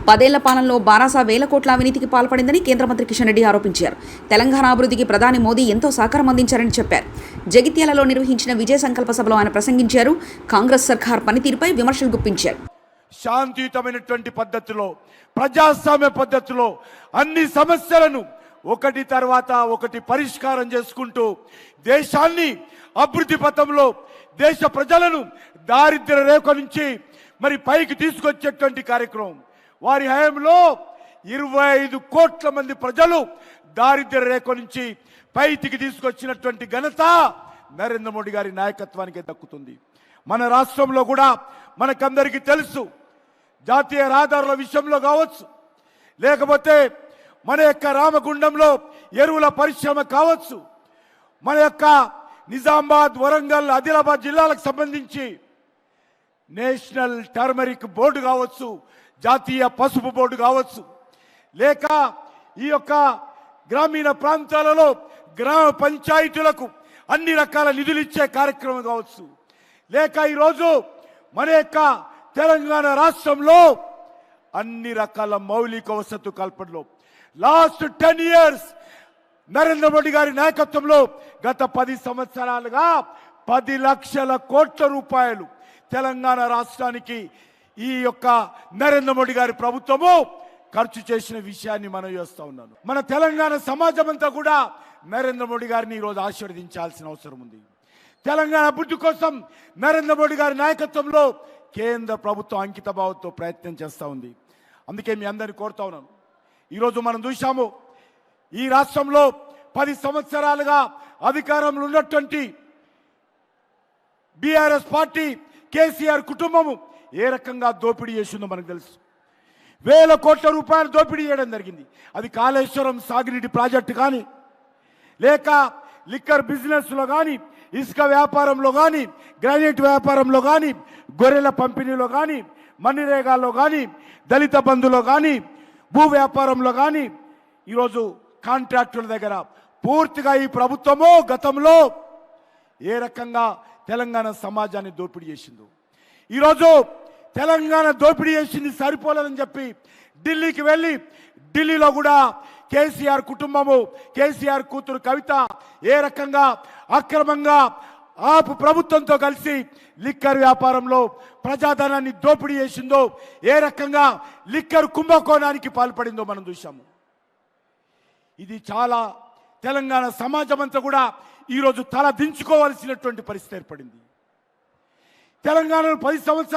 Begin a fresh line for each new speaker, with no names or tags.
10 ఏళ్ల పాలనలో బారాస వేల కోట్ల అవినీతికి పాల్పడిందని కేంద్ర మంత్రి కిషన్ రెడ్డి ఆరోపించారు. తెలంగాణ అభివృద్ధికి ప్రధాని మోదీ ఎంతో సహకారం అందించారని చెప్పారు. జగిత్యాలలో నిర్వహించిన విజయ సంకల్ప సభలో ఆయన ప్రసంగించారు. కాంగ్రెస్ సర్కార్ పనితీరుపై విమర్శలు గుప్పించారు.
శాంతియుతమైనటువంటి పద్ధతిలో, ప్రజాస్వామ్య పద్ధతిలో అన్ని సమస్యలను ఒకటి తర్వాత ఒకటి పరిష్కారం చేసుకుంటూ దేశాన్ని అభివృద్ధి పథంలో, దేశ ప్రజలను దారిద్ర్య రేఖ నుంచి మరి పైకి తీసుకొచ్చేటువంటి కార్యక్రమం. వారి హయాంలో 25 కోట్ల మంది ప్రజలు దారిద్ర్య రేఖ నుంచి పైకి తీసుకొచ్చినటువంటి ఘనత నరేంద్ర మోడీ గారి నాయకత్వానికి దక్కుతుంది. మన రాష్ట్రంలో కూడా మనకందరికీ తెలుసు, జాతీయ రహదారుల విషయంలో కావచ్చు, లేకపోతే మన యొక్క రామగుండంలో ఎరువుల పరిశ్రమ కావచ్చు, మన యొక్క నిజామాబాద్, వరంగల్, ఆదిలాబాద్ జిల్లాలకు సంబంధించి నేషనల్ టర్మరిక్ బోర్డు కావచ్చు, జాతీయ పసుపు బోర్డు కావచ్చు, లేక ఈ యొక్క గ్రామీణ ప్రాంతాలలో గ్రామ పంచాయతీలకు అన్ని రకాల నిధులు ఇచ్చే కార్యక్రమం కావచ్చు, లేక ఈరోజు మన యొక్క తెలంగాణ రాష్ట్రంలో అన్ని రకాల మౌలిక వసతు కల్పనలో లాస్ట్ 10 years నరేంద్ర మోడీ గారి నాయకత్వంలో గత 10 సంవత్సరాలుగా 10 లక్షల కోట్ల రూపాయలు తెలంగాణ రాష్ట్రానికి ఈ యొక్క నరేంద్ర మోడీ గారి ప్రభుత్వము ఖర్చు చేసిన విషయాన్ని మనం చేస్తా ఉన్నాను. మన తెలంగాణ సమాజం అంతా కూడా నరేంద్ర మోడీ గారిని ఈరోజు ఆశీర్వదించాల్సిన అవసరం ఉంది. తెలంగాణ అభివృద్ధి కోసం నరేంద్ర మోడీ గారి నాయకత్వంలో కేంద్ర ప్రభుత్వం అంకిత భావంతో ప్రయత్నం చేస్తూ ఉంది. అందుకే మీ అందరినీ కోరుతా ఉన్నాను. ఈరోజు మనం చూశాము, ఈ రాష్ట్రంలో 10 సంవత్సరాలుగా అధికారంలో ఉన్నటువంటి బీఆర్ఎస్ పార్టీ, కేసీఆర్ కుటుంబము ఏ రకంగా దోపిడీ చేసిందో మనకు తెలుసు. వేల కోట్ల రూపాయలు దోపిడీ చేయడం జరిగింది. అది కాళేశ్వరం సాగునీటి ప్రాజెక్టు కానీ, లేక లిక్కర్ బిజినెస్లో కానీ, ఇసుక వ్యాపారంలో కానీ, గ్రానైట్ వ్యాపారంలో కానీ, గొర్రెల పంపిణీలో కానీ, మన్నిరేగాల్లో కానీ, దళిత బంధులో కానీ, భూ వ్యాపారంలో కానీ, ఈరోజు కాంట్రాక్టుల దగ్గర పూర్తిగా ఈ ప్రభుత్వము గతంలో ఏ రకంగా తెలంగాణ సమాజాన్ని దోపిడీ చేసిందో, ఈరోజు తెలంగాణ దోపిడీ చేసింది సరిపోలేదని చెప్పి ఢిల్లీకి వెళ్ళి, ఢిల్లీలో కూడా కేసీఆర్ కుటుంబము, కేసీఆర్ కూతురు కవిత ఏ రకంగా అక్రమంగా ఆపు ప్రభుత్వంతో కలిసి లిక్కర్ వ్యాపారంలో ప్రజాధనాన్ని దోపిడీ చేసిందో, ఏ రకంగా లిక్కర్ కుంభకోణానికి పాల్పడిందో మనం చూసాము. ఇది చాలా తెలంగాణ సమాజం అంతా కూడా ఈరోజు తల దించుకోవాల్సినటువంటి పరిస్థితి ఏర్పడింది. తెలంగాణలో 10 సంవత్సరాలు